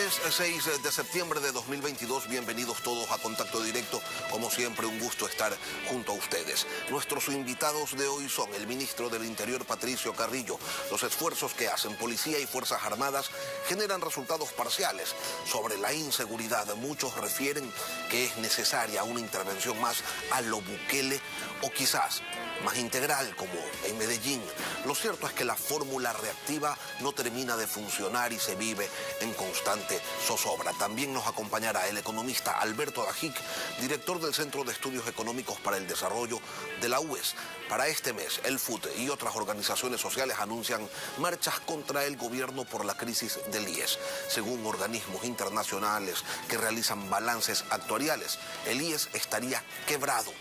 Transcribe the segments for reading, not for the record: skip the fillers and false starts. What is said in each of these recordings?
Lunes 6 de septiembre de 2022, bienvenidos todos a Contacto Directo. Como siempre, un gusto estar junto a ustedes. Nuestros invitados de hoy son el ministro del Interior, Patricio Carrillo. Los esfuerzos que hacen Policía y Fuerzas Armadas generan resultados parciales. Sobre la inseguridad, muchos refieren que es necesaria una intervención más a lo Bukele o quizás más integral, como en Medellín. Lo cierto es que la fórmula reactiva no termina de funcionar y se vive en constante zozobra. También nos acompañará el economista Alberto Dajic, director del Centro de Estudios Económicos para el Desarrollo de la UES. Para este mes, el FUT y otras organizaciones sociales anuncian marchas contra el gobierno por la crisis del IES. Según organismos internacionales que realizan balances actuariales, el IES estaría quebrado.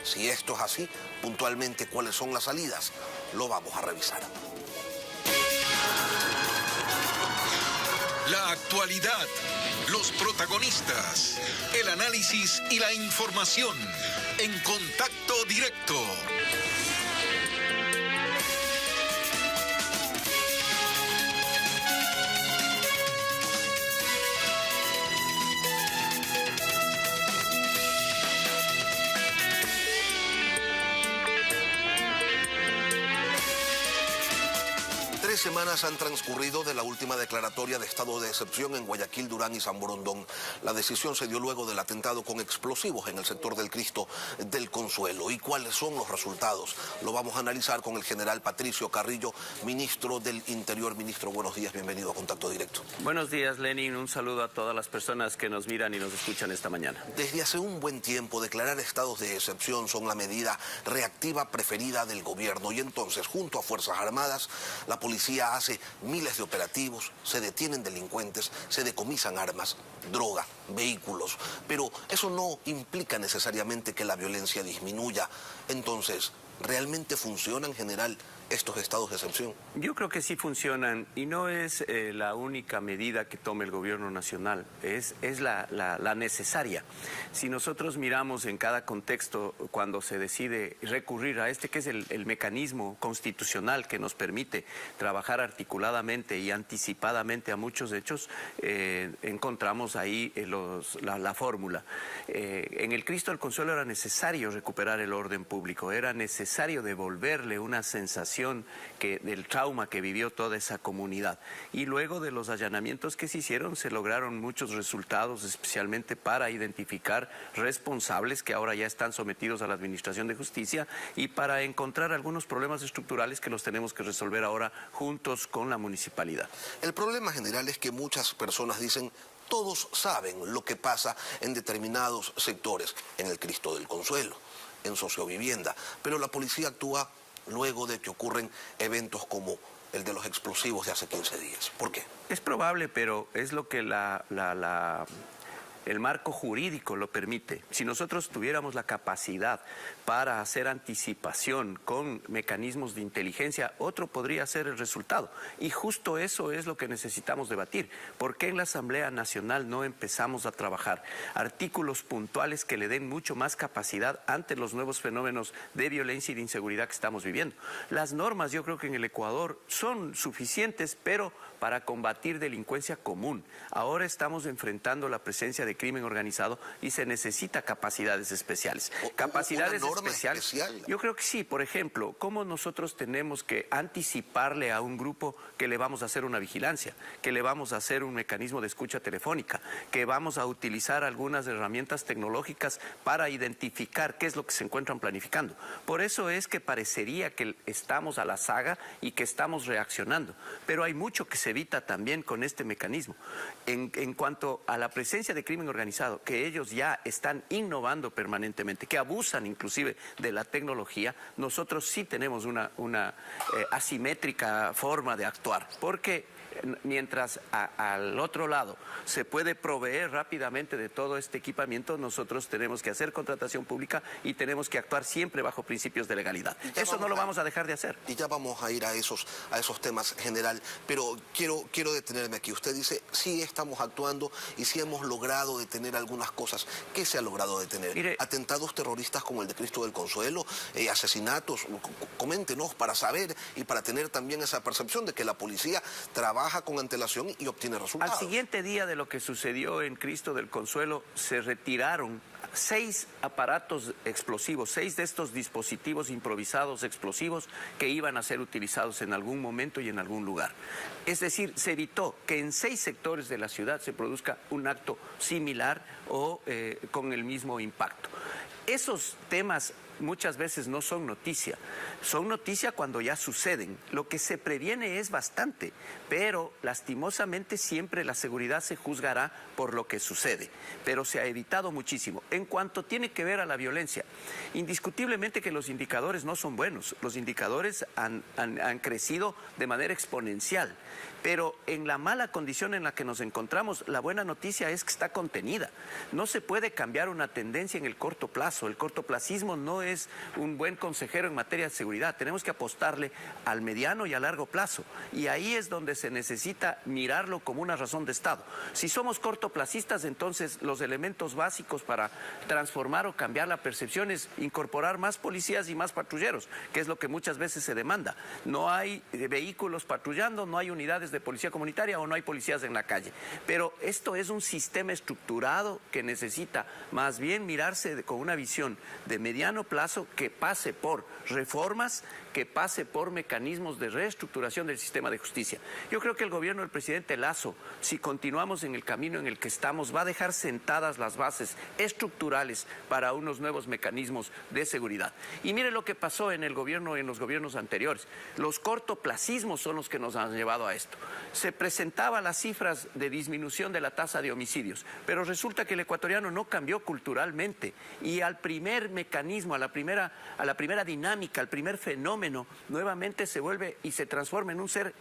Si esto es así, puntualmente, ¿cuáles son las salidas? Lo vamos a revisar. La actualidad, los protagonistas, el análisis y la información en Contacto Directo. Semanas han transcurrido de la última declaratoria de estado de excepción en Guayaquil, Durán y San Borondón. La decisión se dio luego del atentado con explosivos en el sector del Cristo del Consuelo. ¿Y cuáles son los resultados? Lo vamos a analizar con el general Patricio Carrillo, ministro del Interior. Ministro, buenos días, bienvenido a Contacto Directo. Buenos días, Lenin. Un saludo a todas las personas que nos miran y nos escuchan esta mañana. Desde hace un buen tiempo, declarar estados de excepción son la medida reactiva preferida del gobierno. Y entonces, junto a Fuerzas Armadas, la policía hace miles de operativos, se detienen delincuentes, se decomisan armas, droga, vehículos, pero eso no implica necesariamente que la violencia disminuya. Entonces, ¿realmente funciona en general estos estados de excepción? Yo creo que sí funcionan y no es la única medida que tome el gobierno nacional, es la necesaria. Si nosotros miramos en cada contexto cuando se decide recurrir a este que es el mecanismo constitucional que nos permite trabajar articuladamente y anticipadamente a muchos hechos, encontramos ahí la fórmula. En el Cristo del Consuelo era necesario recuperar el orden público, era necesario devolverle una sensación del trauma que vivió toda esa comunidad. Y luego de los allanamientos que se hicieron, se lograron muchos resultados, especialmente para identificar responsables que ahora ya están sometidos a la Administración de Justicia y para encontrar algunos problemas estructurales que los tenemos que resolver ahora juntos con la municipalidad. El problema general es que muchas personas dicen: todos saben lo que pasa en determinados sectores, en el Cristo del Consuelo, en sociovivienda, pero la policía actúa luego de que ocurren eventos como el de los explosivos de hace 15 días. ¿Por qué? Es probable, pero es lo que el marco jurídico lo permite. Si nosotros tuviéramos la capacidad para hacer anticipación con mecanismos de inteligencia, otro podría ser el resultado. Y justo eso es lo que necesitamos debatir. ¿Por qué en la Asamblea Nacional no empezamos a trabajar artículos puntuales que le den mucho más capacidad ante los nuevos fenómenos de violencia y de inseguridad que estamos viviendo? Las normas, yo creo que en el Ecuador son suficientes, pero para combatir delincuencia común. Ahora estamos enfrentando la presencia de crimen organizado y se necesita capacidades especiales. Capacidades especiales. Yo creo que sí. Por ejemplo, ¿cómo nosotros tenemos que anticiparle a un grupo que le vamos a hacer una vigilancia, que le vamos a hacer un mecanismo de escucha telefónica, que vamos a utilizar algunas herramientas tecnológicas para identificar qué es lo que se encuentran planificando? Por eso es que parecería que estamos a la saga y que estamos reaccionando, pero hay mucho que se evita también con este mecanismo. En cuanto a la presencia de crimen organizado, que ellos ya están innovando permanentemente, que abusan inclusive de la tecnología, nosotros sí tenemos una asimétrica forma de actuar, porque mientras al otro lado se puede proveer rápidamente de todo este equipamiento, nosotros tenemos que hacer contratación pública y tenemos que actuar siempre bajo principios de legalidad. Eso no lo vamos a dejar de hacer. Y ya vamos a ir a esos temas, general, pero quiero detenerme aquí. Usted dice, sí estamos actuando y sí hemos logrado logrado detener algunas cosas. ¿Qué se ha logrado detener? Mire, atentados terroristas como el de Cristo del Consuelo, asesinatos. Coméntenos para saber y para tener también esa percepción de que la policía trabaja con antelación y obtiene resultados. Al siguiente día de lo que sucedió en Cristo del Consuelo, se retiraron 6 aparatos explosivos, 6 de estos dispositivos improvisados explosivos que iban a ser utilizados en algún momento y en algún lugar. Es decir, se evitó que en 6 sectores de la ciudad se produzca un acto similar o con el mismo impacto. Esos temas muchas veces no son noticia cuando ya suceden. Lo que se previene es bastante, pero lastimosamente siempre la seguridad se juzgará por lo que sucede, pero se ha evitado muchísimo. En cuanto tiene que ver a la violencia, indiscutiblemente que los indicadores no son buenos, los indicadores han crecido de manera exponencial, pero en la mala condición en la que nos encontramos, la buena noticia es que está contenida. No se puede cambiar una tendencia en el corto plazo. El cortoplacismo no es un buen consejero en materia de seguridad. Tenemos que apostarle al mediano y a largo plazo. Y ahí es donde se necesita mirarlo como una razón de Estado. Si somos cortoplacistas, entonces los elementos básicos para transformar o cambiar la percepción es incorporar más policías y más patrulleros, que es lo que muchas veces se demanda. No hay vehículos patrullando, no hay unidades de policía comunitaria o no hay policías en la calle. Pero esto es un sistema estructurado que necesita más bien mirarse con una visión de mediano plazo que pase por reformas, que pase por mecanismos de reestructuración del sistema de justicia. Yo creo que el gobierno del presidente Lasso, si continuamos en el camino en el que estamos, va a dejar sentadas las bases estructurales para unos nuevos mecanismos de seguridad. Y mire lo que pasó en los gobiernos anteriores. Los cortoplacismos son los que nos han llevado a esto. Se presentaban las cifras de disminución de la tasa de homicidios, pero resulta que el ecuatoriano no cambió culturalmente y al primer mecanismo, a la primera dinámica, al primer fenómeno, nuevamente se vuelve y se transforma en un ser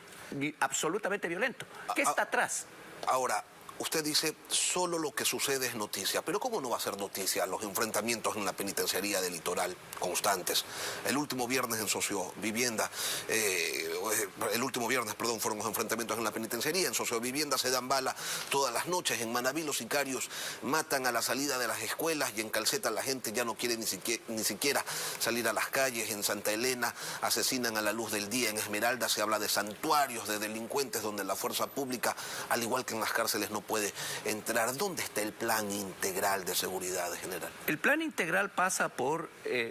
absolutamente violento. ¿Qué está atrás? Ahora, usted dice, solo lo que sucede es noticia. Pero ¿cómo no va a ser noticia los enfrentamientos en la penitenciaría del Litoral constantes? El último viernes en Sociovivienda, fueron los enfrentamientos en la penitenciaría. En Sociovivienda se dan bala todas las noches. En Manabí los sicarios matan a la salida de las escuelas y en Calceta la gente ya no quiere ni siquiera salir a las calles. En Santa Elena asesinan a la luz del día. En Esmeralda se habla de santuarios de delincuentes donde la fuerza pública, al igual que en las cárceles, no puede entrar. ¿Dónde está el plan integral de seguridad general? El plan integral pasa por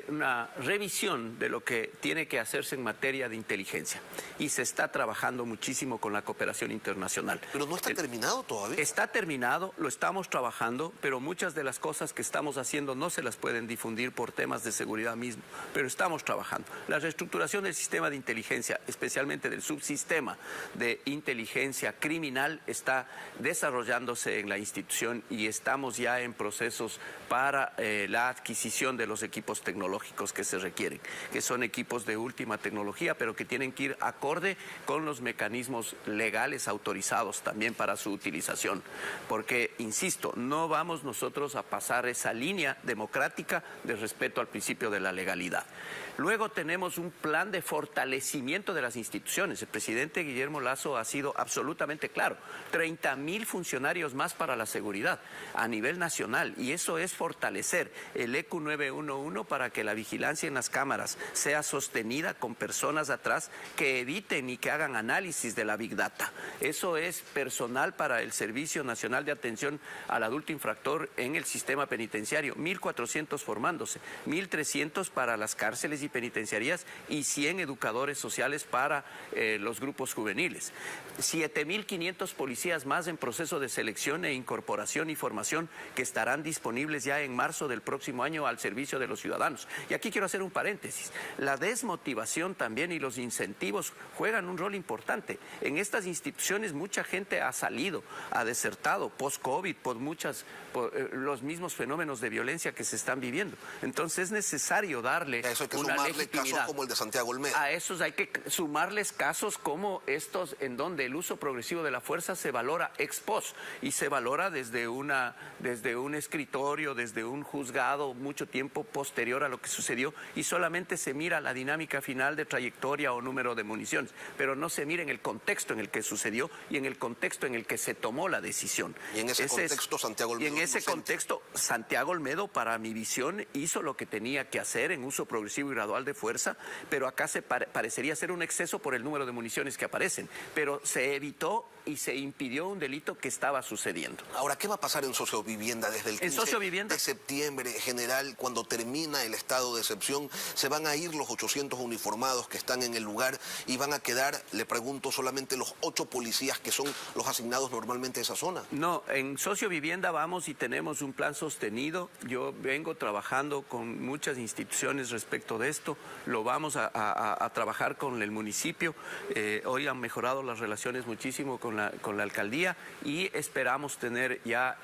una revisión de lo que tiene que hacerse en materia de inteligencia y se está trabajando muchísimo con la cooperación internacional. Pero no está terminado todavía. Está terminado, lo estamos trabajando, pero muchas de las cosas que estamos haciendo no se las pueden difundir por temas de seguridad mismo, pero estamos trabajando. La reestructuración del sistema de inteligencia, especialmente del subsistema de inteligencia criminal, está desarrollándose en la institución y estamos ya en procesos para la adquisición de los equipos tecnológicos que se requieren, que son equipos de última tecnología, pero que tienen que ir acorde con los mecanismos legales autorizados también para su utilización. Porque, insisto, no vamos nosotros a pasar esa línea democrática de respeto al principio de la legalidad. Luego tenemos un plan de fortalecimiento de las instituciones. El presidente Guillermo Lasso ha sido absolutamente claro. 30.000 funcionarios más para la seguridad a nivel nacional. Y eso es fortalecer el ECU 911 para que la vigilancia en las cámaras sea sostenida con personas atrás que editen y que hagan análisis de la Big Data. Eso es personal para el Servicio Nacional de Atención al Adulto Infractor en el sistema penitenciario. 1.400 formándose, 1.300 para las cárceles y penitenciarías y 100 educadores sociales para los grupos juveniles. 7.500 policías más en proceso de selección e incorporación y formación que estarán disponibles ya en marzo del próximo año al servicio de los ciudadanos. Y aquí quiero hacer un paréntesis. La desmotivación también y los incentivos juegan un rol importante. En estas instituciones mucha gente ha salido, ha desertado post-COVID por los mismos fenómenos de violencia que se están viviendo. Entonces es necesario darle una legitimidad. Casos como el de Santiago Olmedo. A esos hay que sumarles casos como estos en donde el uso progresivo de la fuerza se valora ex post. hechos y se valora desde un escritorio, desde un juzgado, mucho tiempo posterior a lo que sucedió, y solamente se mira la dinámica final de trayectoria o número de municiones, pero no se mira en el contexto en el que sucedió y en el contexto en el que se tomó la decisión. Y en ese contexto, Santiago Olmedo. Y en ese contexto, Santiago Olmedo, para mi visión, hizo lo que tenía que hacer en uso progresivo y gradual de fuerza, pero acá parecería ser un exceso por el número de municiones que aparecen, pero se evitó y se impidió un delito que estaba sucediendo. Ahora, ¿qué va a pasar en sociovivienda desde el 15 de septiembre, general? Cuando termina el estado de excepción, se van a ir los 800 uniformados que están en el lugar y van a quedar, le pregunto, solamente los 8 policías que son los asignados normalmente a esa zona. No, en sociovivienda vamos y tenemos un plan sostenido. Yo vengo trabajando con muchas instituciones respecto de esto. Lo vamos a trabajar con el municipio. Hoy han mejorado las relaciones muchísimo con la alcaldía y esperamos tener ya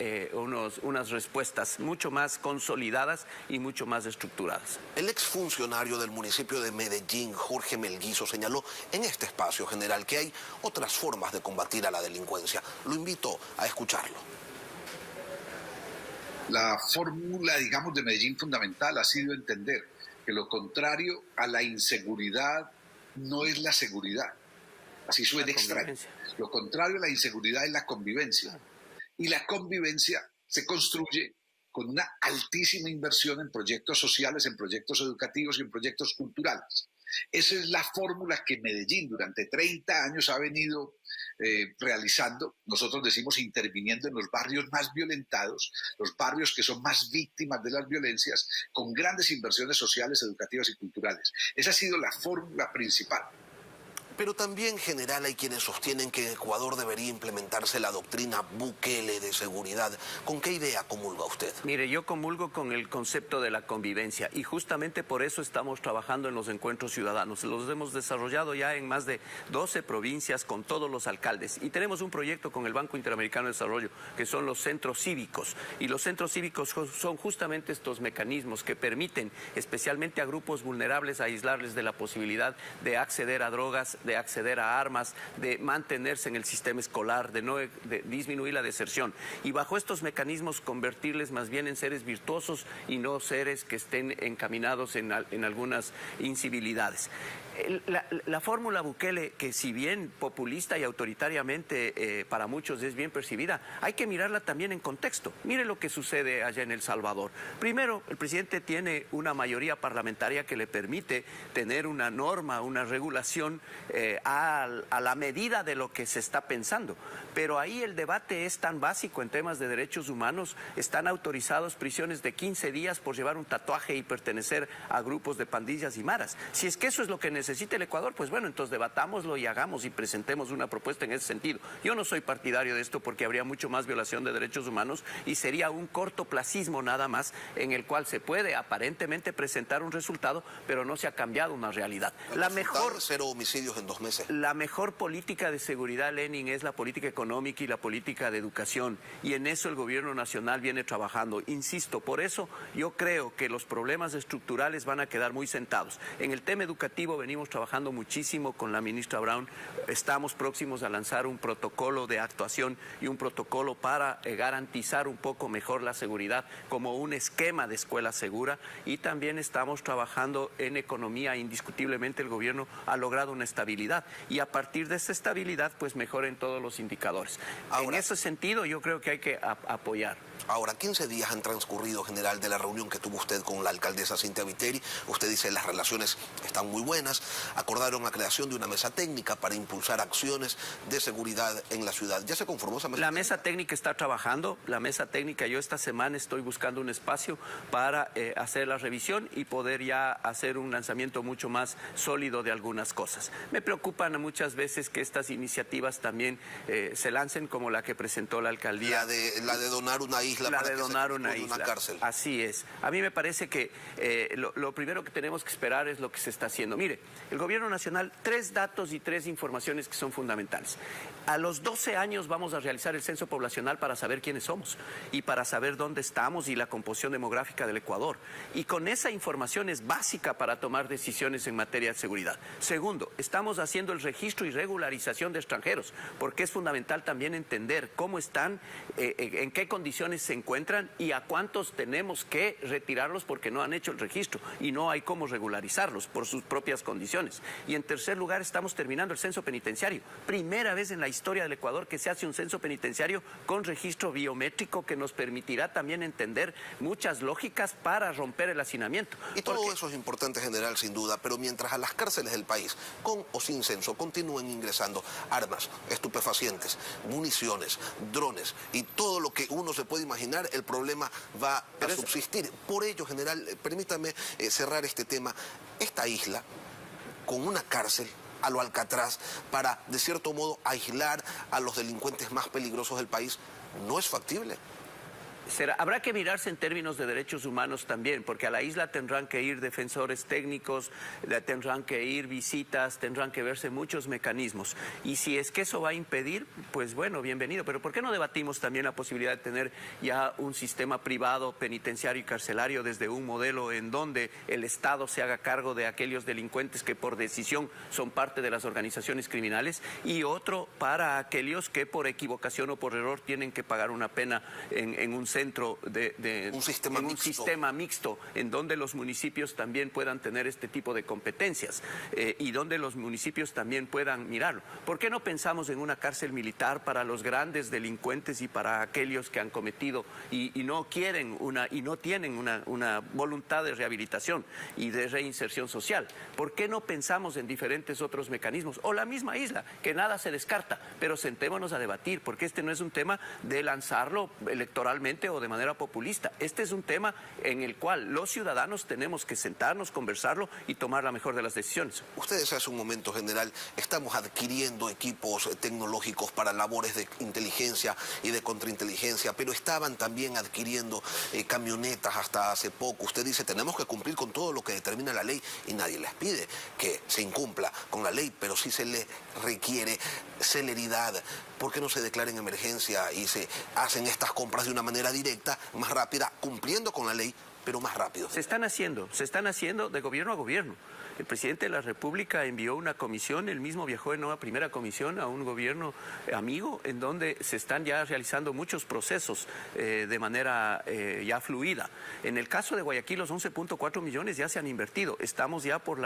unas respuestas mucho más consolidadas y mucho más estructuradas. El exfuncionario del municipio de Medellín, Jorge Melguizo, señaló en este espacio, general, que hay otras formas de combatir a la delincuencia. Lo invito a escucharlo. La fórmula, digamos, de Medellín fundamental ha sido entender que lo contrario a la inseguridad no es la seguridad. Así suena extraño. Lo contrario a la inseguridad es la convivencia. Y la convivencia se construye con una altísima inversión en proyectos sociales, en proyectos educativos y en proyectos culturales. Esa es la fórmula que Medellín durante 30 años ha venido realizando. Nosotros decimos interviniendo en los barrios más violentados, los barrios que son más víctimas de las violencias, con grandes inversiones sociales, educativas y culturales. Esa ha sido la fórmula principal. Pero también, general, hay quienes sostienen que en Ecuador debería implementarse la doctrina Bukele de seguridad. ¿Con qué idea comulga usted? Mire, yo comulgo con el concepto de la convivencia y justamente por eso estamos trabajando en los encuentros ciudadanos. Los hemos desarrollado ya en más de 12 provincias con todos los alcaldes y tenemos un proyecto con el Banco Interamericano de Desarrollo que son los centros cívicos, y los centros cívicos son justamente estos mecanismos que permiten especialmente a grupos vulnerables aislarles de la posibilidad de acceder a drogas, de acceder a armas, de mantenerse en el sistema escolar, de disminuir la deserción. Y bajo estos mecanismos convertirles más bien en seres virtuosos y no seres que estén encaminados en algunas incivilidades. La fórmula Bukele, que si bien populista y autoritariamente para muchos es bien percibida, hay que mirarla también en contexto. Mire lo que sucede allá en El Salvador. Primero, el presidente tiene una mayoría parlamentaria que le permite tener una norma, una regulación a la medida de lo que se está pensando. Pero ahí el debate es tan básico en temas de derechos humanos. Están autorizados prisiones de 15 días por llevar un tatuaje y pertenecer a grupos de pandillas y maras. Si es que eso es lo que necesita el Ecuador, pues bueno, entonces debatámoslo y hagamos y presentemos una propuesta en ese sentido. Yo no soy partidario de esto porque habría mucho más violación de derechos humanos y sería un cortoplacismo nada más en el cual se puede aparentemente presentar un resultado, pero no se ha cambiado una realidad. Cero homicidios en 2 meses. La mejor política de seguridad, Lenin, es la política económica y la política de educación, y en eso el gobierno nacional viene trabajando. Insisto, por eso yo creo que los problemas estructurales van a quedar muy sentados. En el tema educativo venimos trabajando muchísimo con la ministra Brown. Estamos próximos a lanzar un protocolo de actuación y un protocolo para garantizar un poco mejor la seguridad como un esquema de escuela segura, y también estamos trabajando en economía. Indiscutiblemente el gobierno ha logrado una estabilidad y a partir de esa estabilidad pues mejoren todos los indicadores. En ese sentido yo creo que hay que apoyar. Ahora, 15 días han transcurrido, general, de la reunión que tuvo usted con la alcaldesa Cintia Viteri. Usted dice las relaciones están muy buenas. Acordaron la creación de una mesa técnica para impulsar acciones de seguridad en la ciudad. ¿Ya se conformó esa mesa? La mesa técnica está trabajando. La mesa técnica, yo esta semana estoy buscando un espacio para hacer la revisión y poder ya hacer un lanzamiento mucho más sólido de algunas cosas. Me preocupan muchas veces que estas iniciativas también se lancen como la que presentó la alcaldía. La de donar una isla. La de donar una isla. Una cárcel. Así es. A mí me parece que lo primero que tenemos que esperar es lo que se está haciendo. Mire, el gobierno nacional, 3 datos y 3 informaciones que son fundamentales. A los 12 años vamos a realizar el censo poblacional para saber quiénes somos y para saber dónde estamos y la composición demográfica del Ecuador. Y con esa información es básica para tomar decisiones en materia de seguridad. Segundo, estamos estamos haciendo el registro y regularización de extranjeros, porque es fundamental también entender cómo están, en qué condiciones se encuentran y a cuántos tenemos que retirarlos porque no han hecho el registro y no hay cómo regularizarlos por sus propias condiciones. Y en tercer lugar, estamos terminando el censo penitenciario. Primera vez en la historia del Ecuador que se hace un censo penitenciario con registro biométrico que nos permitirá también entender muchas lógicas para romper el hacinamiento. Y todo eso es importante, general, sin duda, pero mientras a las cárceles del país, con o sin censo, continúen ingresando armas, estupefacientes, municiones, drones y todo lo que uno se puede imaginar, el problema va a subsistir. Por ello, general, permítame cerrar este tema. Esta isla, con una cárcel a lo Alcatraz, para, de cierto modo, aislar a los delincuentes más peligrosos del país, no es factible. Habrá que mirarse en términos de derechos humanos también, porque a la isla tendrán que ir defensores técnicos, tendrán que ir visitas, tendrán que verse muchos mecanismos. Y si es que eso va a impedir, pues bueno, bienvenido. Pero ¿por qué no debatimos también la posibilidad de tener ya un sistema privado, penitenciario y carcelario desde un modelo en donde el Estado se haga cargo de aquellos delincuentes que por decisión son parte de las organizaciones criminales y otro para aquellos que por equivocación o por error tienen que pagar una pena en un centro un sistema mixto en donde los municipios también puedan tener este tipo de competencias y donde los municipios también puedan mirarlo. ¿Por qué no pensamos en una cárcel militar para los grandes delincuentes y para aquellos que han cometido y no quieren y no tienen una voluntad de rehabilitación y de reinserción social? ¿Por qué no pensamos en diferentes otros mecanismos? O la misma isla, que nada se descarta, pero sentémonos a debatir, porque este no es un tema de lanzarlo electoralmente o de manera populista. Este es un tema en el cual los ciudadanos tenemos que sentarnos, conversarlo y tomar la mejor de las decisiones. Ustedes hace un momento, general, estamos adquiriendo equipos tecnológicos para labores de inteligencia y de contrainteligencia, pero estaban también adquiriendo camionetas hasta hace poco. Usted dice, tenemos que cumplir con todo lo que determina la ley y nadie les pide que se incumpla con la ley, pero sí se le requiere celeridad. ¿Por qué no se declara en emergencia y se hacen estas compras de una manera directa, más rápida, cumpliendo con la ley, pero más rápido? Se están haciendo de gobierno a gobierno. El presidente de la República envió una comisión, él mismo viajó en una primera comisión a un gobierno amigo en donde se están ya realizando muchos procesos de manera ya fluida. En el caso de Guayaquil, los 11.4 millones ya se han invertido. Estamos ya por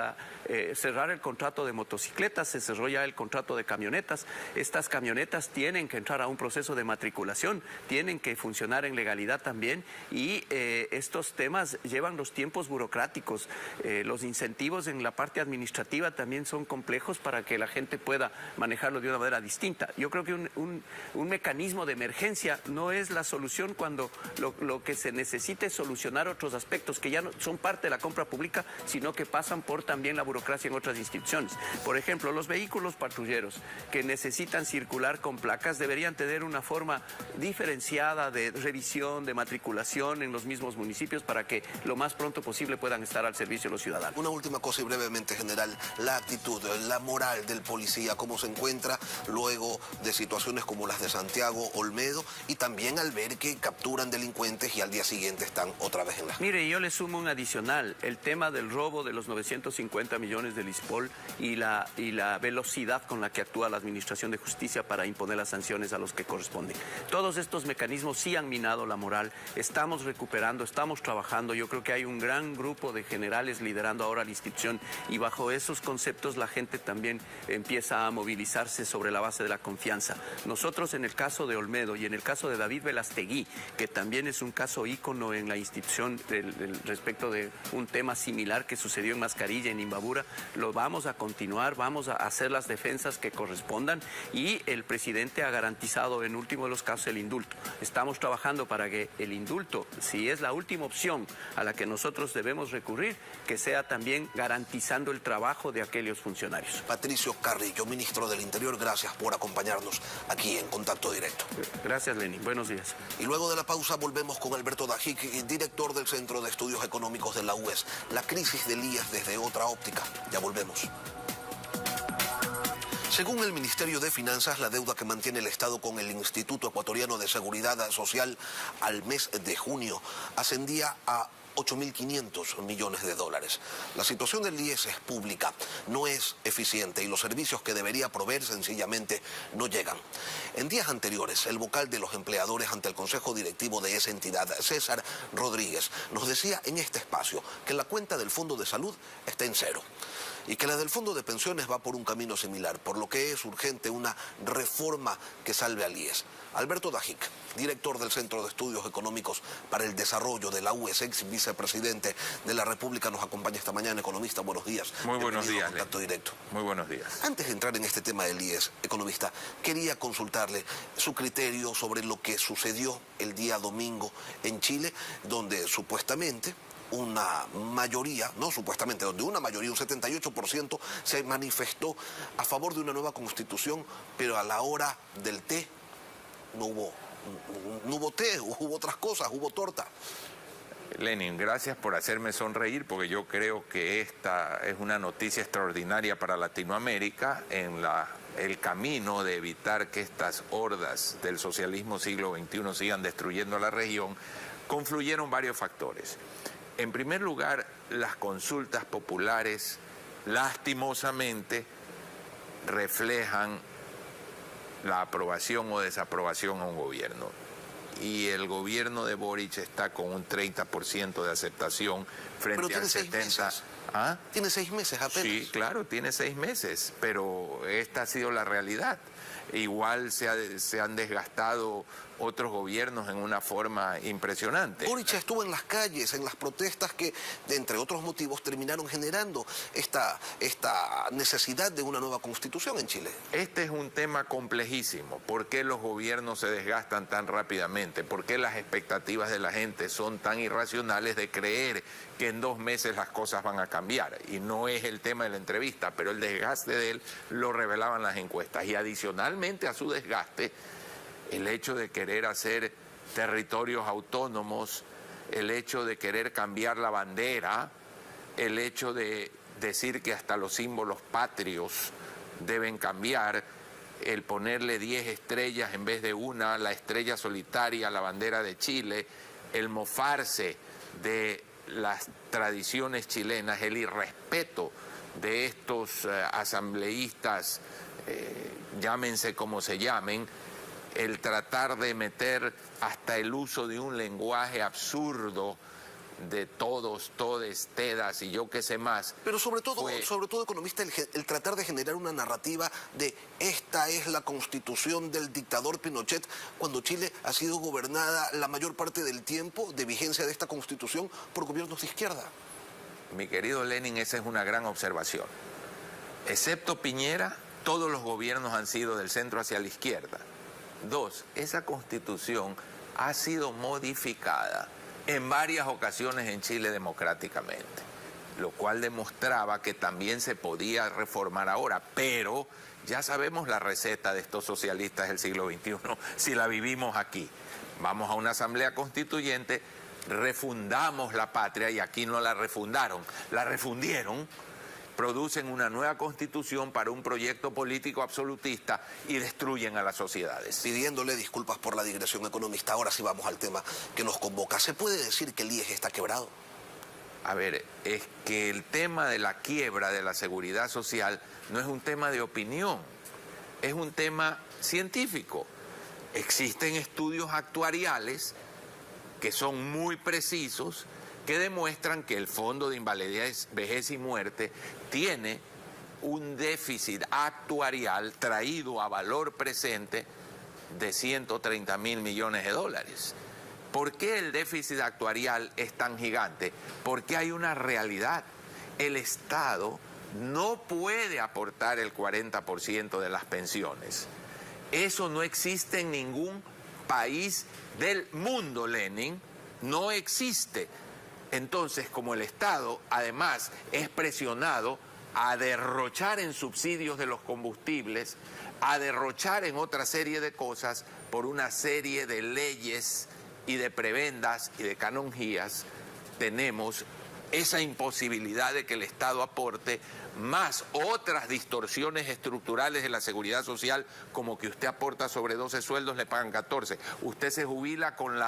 cerrar el contrato de motocicletas, se cerró ya el contrato de camionetas. Estas camionetas tienen que entrar a un proceso de matriculación, tienen que funcionar en legalidad también y estos temas llevan los tiempos burocráticos, los incentivos en la parte administrativa también son complejos para que la gente pueda manejarlo de una manera distinta. Yo creo que un mecanismo de emergencia no es la solución cuando lo que se necesita es solucionar otros aspectos que ya no son parte de la compra pública, sino que pasan por también la burocracia en otras instituciones. Por ejemplo, los vehículos patrulleros que necesitan circular con placas deberían tener una forma diferenciada de revisión, de matriculación en los mismos municipios para que lo más pronto posible puedan estar al servicio de los ciudadanos. Una última cosa y brevemente, general, la actitud, la moral del policía, cómo se encuentra luego de situaciones como las de Santiago, Olmedo, y también al ver que capturan delincuentes y al día siguiente están otra vez en las... Mire, yo le sumo un adicional, el tema del robo de los 950 millones del ISPOL y la velocidad con la que actúa la Administración de Justicia para imponer las sanciones a los que corresponden. Todos estos mecanismos sí han minado la moral, estamos recuperando, estamos trabajando, yo creo que hay un gran grupo de generales liderando ahora la institución y bajo esos conceptos la gente también empieza a movilizarse sobre la base de la confianza. Nosotros en el caso de Olmedo y en el caso de David Velastegui, que también es un caso ícono en la institución respecto de un tema similar que sucedió en Mascarilla, en Imbabura, lo vamos a continuar, vamos a hacer las defensas que correspondan y el presidente ha garantizado en último de los casos el indulto. Estamos trabajando para que el indulto, si es la última opción a la que nosotros debemos recurrir, que sea también garantizando el trabajo de aquellos funcionarios. Patricio Carrillo, ministro del Interior, gracias por acompañarnos aquí en Contacto Directo. Gracias, Lenin. Buenos días. Y luego de la pausa volvemos con Alberto Dajic, director del Centro de Estudios Económicos de la UES. La crisis del IES desde otra óptica. Ya volvemos. Según el Ministerio de Finanzas, la deuda que mantiene el Estado con el Instituto Ecuatoriano de Seguridad Social al mes de junio ascendía a 8.500 millones de dólares. La situación del IES es pública, no es eficiente y los servicios que debería proveer sencillamente no llegan. En días anteriores, el vocal de los empleadores ante el Consejo Directivo de esa entidad, César Rodríguez, nos decía en este espacio que la cuenta del Fondo de Salud está en cero y que la del Fondo de Pensiones va por un camino similar, por lo que es urgente una reforma que salve al IES. Alberto Dajic, director del Centro de Estudios Económicos para el Desarrollo de la UES, ex vicepresidente de la República, nos acompaña esta mañana. Economista, buenos días. Muy buenos días. Contacto Directo. Muy buenos días. Antes de entrar en este tema del IES, economista, quería consultarle su criterio sobre lo que sucedió el día domingo en Chile, donde supuestamente una mayoría, no supuestamente, donde una mayoría, un 78%, se manifestó a favor de una nueva constitución, pero a la hora del té no hubo té, hubo otras cosas, hubo torta. Lenin, gracias por hacerme sonreír, porque yo creo que esta es una noticia extraordinaria para Latinoamérica en el camino de evitar que estas hordas del socialismo siglo XXI sigan destruyendo la región. Confluyeron varios factores. En primer lugar, las consultas populares, lastimosamente, reflejan la aprobación o desaprobación a un gobierno. Y el gobierno de Boric está con un 30% de aceptación frente al 70%. ¿Ah? Tiene 6 meses apenas. Sí, claro, tiene 6 meses, pero esta ha sido la realidad. Igual se han desgastado otros gobiernos en una forma impresionante. Boric estuvo en las calles, en las protestas que, entre otros motivos, terminaron generando esta necesidad de una nueva constitución en Chile. Este es un tema complejísimo. ¿Por qué los gobiernos se desgastan tan rápidamente? ¿Por qué las expectativas de la gente son tan irracionales de creer que en 2 meses las cosas van a cambiar? Y no es el tema de la entrevista, pero el desgaste de él lo revelaban las encuestas. Y adicionalmente a su desgaste, el hecho de querer hacer territorios autónomos, el hecho de querer cambiar la bandera, el hecho de decir que hasta los símbolos patrios deben cambiar, el ponerle 10 estrellas en vez de una, la estrella solitaria, la bandera de Chile, el mofarse de las tradiciones chilenas, el irrespeto de estos asambleístas, llámense como se llamen, el tratar de meter hasta el uso de un lenguaje absurdo de todos, todes, tedas y yo qué sé más. Pero sobre todo, economista, el tratar de generar una narrativa de esta es la constitución del dictador Pinochet, cuando Chile ha sido gobernada la mayor parte del tiempo de vigencia de esta constitución por gobiernos de izquierda. Mi querido Lenin, esa es una gran observación. Excepto Piñera, todos los gobiernos han sido del centro hacia la izquierda. 2, esa constitución ha sido modificada en varias ocasiones en Chile democráticamente, lo cual demostraba que también se podía reformar ahora, pero ya sabemos la receta de estos socialistas del siglo XXI, si la vivimos aquí. Vamos a una asamblea constituyente, refundamos la patria y aquí no la refundaron, la refundieron, producen una nueva constitución para un proyecto político absolutista y destruyen a las sociedades. Pidiéndole disculpas por la digresión, economista, ahora sí vamos al tema que nos convoca. ¿Se puede decir que el IES está quebrado? A ver, es que el tema de la quiebra de la seguridad social no es un tema de opinión, es un tema científico. Existen estudios actuariales que son muy precisos, que demuestran que el Fondo de Invalidez, Vejez y Muerte tiene un déficit actuarial traído a valor presente de 130.000 millones de dólares. ¿Por qué el déficit actuarial es tan gigante? Porque hay una realidad. El Estado no puede aportar el 40% de las pensiones. Eso no existe en ningún país del mundo, Lenin. No existe. Entonces, como el Estado, además, es presionado a derrochar en subsidios de los combustibles, a derrochar en otra serie de cosas por una serie de leyes y de prebendas y de canonjías, tenemos esa imposibilidad de que el Estado aporte más otras distorsiones estructurales de la seguridad social, como que usted aporta sobre 12 sueldos, le pagan 14. Usted se jubila con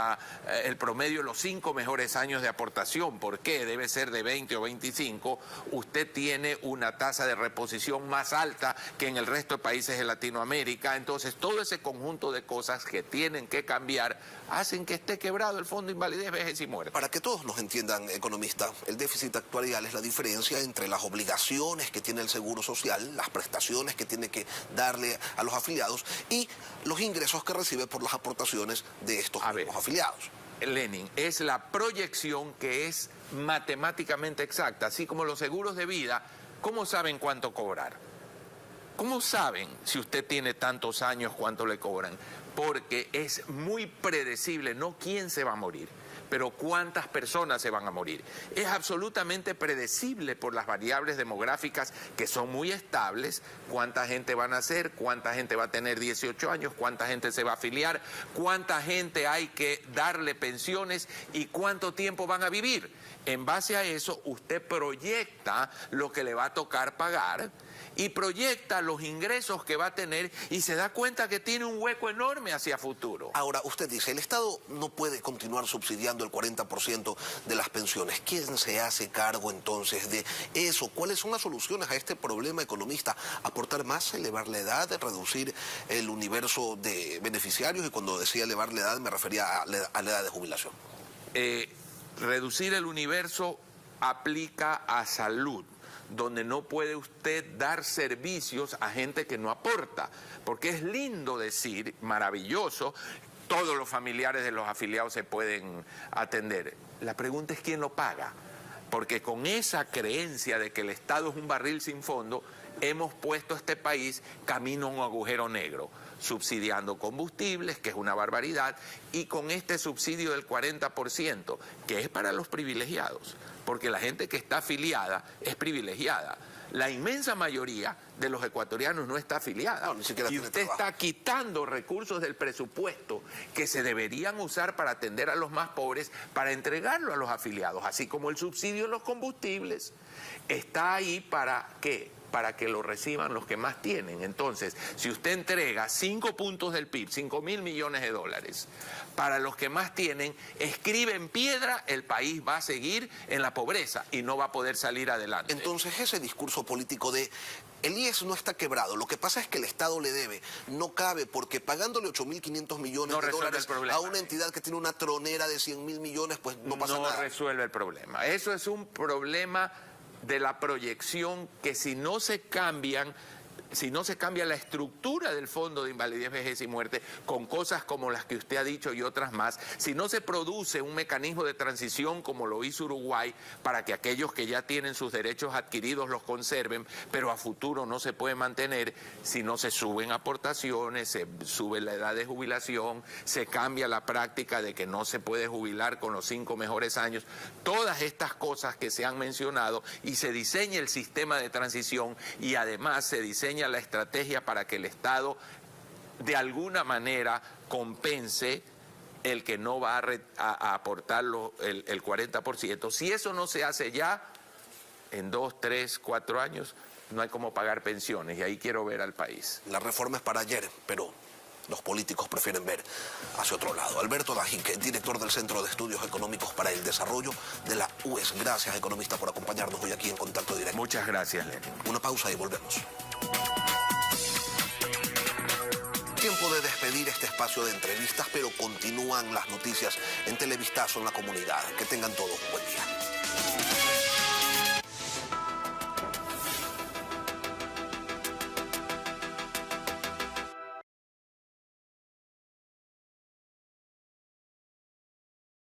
el promedio de los 5 mejores años de aportación. ¿Por qué? Debe ser de 20 o 25. Usted tiene una tasa de reposición más alta que en el resto de países de Latinoamérica. Entonces, todo ese conjunto de cosas que tienen que cambiar hacen que esté quebrado el Fondo de Invalidez, Vejez y Muerte. Para que todos nos entiendan, economista, el déficit actuarial es la diferencia entre las obligaciones que tiene el Seguro Social, las prestaciones que tiene que darle a los afiliados y los ingresos que recibe por las aportaciones de estos mismos afiliados. Lenin, es la proyección que es matemáticamente exacta, así como los seguros de vida. ¿Cómo saben cuánto cobrar? ¿Cómo saben si usted tiene tantos años cuánto le cobran? Porque es muy predecible, no quién se va a morir, pero cuántas personas se van a morir. Es absolutamente predecible por las variables demográficas que son muy estables, cuánta gente van a nacer, cuánta gente va a tener 18 años, cuánta gente se va a afiliar, cuánta gente hay que darle pensiones y cuánto tiempo van a vivir. En base a eso, usted proyecta lo que le va a tocar pagar y proyecta los ingresos que va a tener y se da cuenta que tiene un hueco enorme hacia futuro. Ahora, usted dice, el Estado no puede continuar subsidiando el 40% de las pensiones. ¿Quién se hace cargo entonces de eso? ¿Cuáles son las soluciones a este problema, economista? ¿Aportar más, elevar la edad, reducir el universo de beneficiarios? Y cuando decía elevar la edad me refería a la edad de jubilación. Reducir el universo aplica a salud, donde no puede usted dar servicios a gente que no aporta, porque es lindo decir, maravilloso, todos los familiares de los afiliados se pueden atender. La pregunta es quién lo paga, porque con esa creencia de que el Estado es un barril sin fondo, hemos puesto a este país camino a un agujero negro, subsidiando combustibles, que es una barbaridad, y con este subsidio del 40%, que es para los privilegiados, porque la gente que está afiliada es privilegiada. La inmensa mayoría de los ecuatorianos no está afiliada. No, ni siquiera y usted está quitando recursos del presupuesto que se deberían usar para atender a los más pobres, para entregarlo a los afiliados, así como el subsidio de los combustibles. Está ahí para ¿qué? Para que lo reciban los que más tienen. Entonces, si usted entrega 5 puntos del PIB, 5.000 millones de dólares, para los que más tienen, escribe en piedra, el país va a seguir en la pobreza y no va a poder salir adelante. Entonces, ese discurso político de el IES no está quebrado, lo que pasa es que el Estado le debe, no cabe, porque pagándole 8.500 millones de dólares a una entidad que tiene una tronera de 100.000 millones, pues no pasa nada. No resuelve el problema. Eso es un problema de la proyección que si no se cambia la estructura del Fondo de Invalidez, Vejez y Muerte con cosas como las que usted ha dicho y otras más, si no se produce un mecanismo de transición como lo hizo Uruguay para que aquellos que ya tienen sus derechos adquiridos los conserven, pero a futuro no se puede mantener, si no se suben aportaciones, se sube la edad de jubilación, se cambia la práctica de que no se puede jubilar con los 5 mejores años, todas estas cosas que se han mencionado, y se diseña el sistema de transición y además se diseña la estrategia para que el Estado de alguna manera compense el que no va a aportar el 40%. Si eso no se hace ya, en 2, 3, 4 años, no hay cómo pagar pensiones, y ahí quiero ver al país. La reforma es para ayer, pero los políticos prefieren ver hacia otro lado. Alberto Dajique, director del Centro de Estudios Económicos para el Desarrollo de la UES. Gracias, economista, por acompañarnos hoy aquí en Contacto Directo. Muchas gracias, Lenin. Una pausa y volvemos. Tiempo de despedir este espacio de entrevistas, pero continúan las noticias en Televistazo en la comunidad. Que tengan todos un buen día.